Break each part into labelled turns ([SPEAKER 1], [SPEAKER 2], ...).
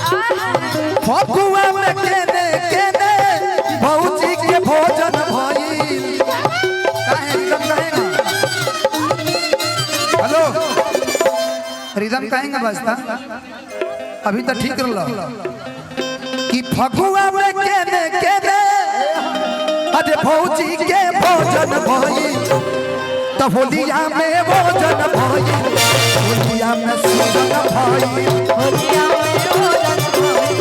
[SPEAKER 1] फगुआ में केने केने भौजी के भोजन भइल हेलो रिदम कहेंगे बसता अभी तो ठीक रहो कि फगुआ में केने केने अरे भौजी के भोजन भइल तो होलिया में भोजन भइल होलिया में सुजन भइल होलिया में भोजन भइल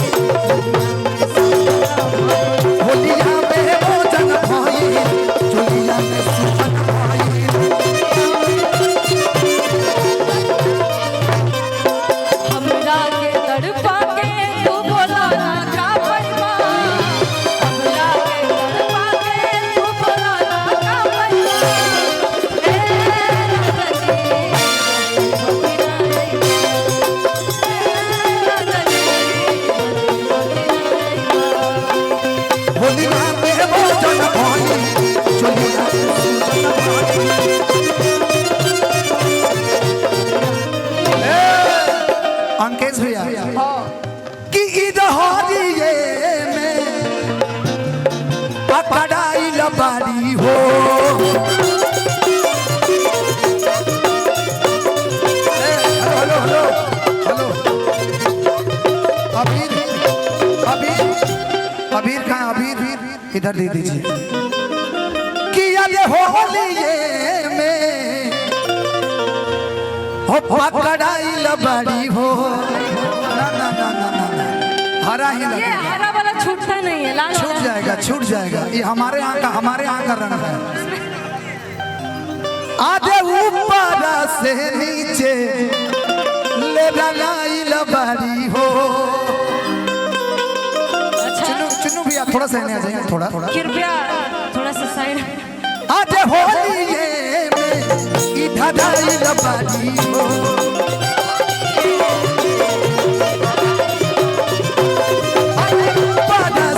[SPEAKER 1] होलिया में भोजन भइल होलिया में सुजन भइल
[SPEAKER 2] हमरा के तड़पा के तू बोला ना का पैमा हमरा के तड़पा के तू बोला ना का पैमा ए
[SPEAKER 1] होलिया में भोजन भइल होलिया में सुजन भइल अंकेश भैया कि इधरिए में पकड़ाई लबारी हो हेलो हेलो हेलो अबीर अबीर अबीर कहाँ अबीर इधर दे दीजिए कि अरे होलिए में हो पकड़ाई लबारी हो ना ना ना ना ना हरा ही
[SPEAKER 2] ये
[SPEAKER 1] लगेगा
[SPEAKER 2] हरा वाला छूटता नहीं है लाल
[SPEAKER 1] छूट जाएगा ये हमारे यहाँ का रंग है आधे ऊपर से नीचे ले लगाई लबारी हो चुनू भैया थोड़ा सा आ जाएंगे थोड़ा
[SPEAKER 2] कृपया थोड़ा सा साइड
[SPEAKER 1] आधे होलिए में इधर लबारी हो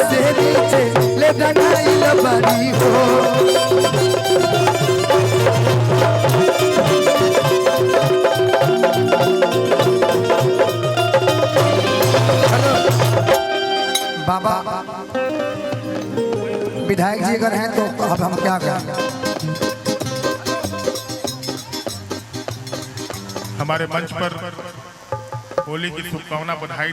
[SPEAKER 1] से नीचे ले लगाई लबारी हो बाबा विधायक जी अगर हैं तो अब हम क्या करें
[SPEAKER 3] हमारे मंच पर होली की शुभकामना बधाई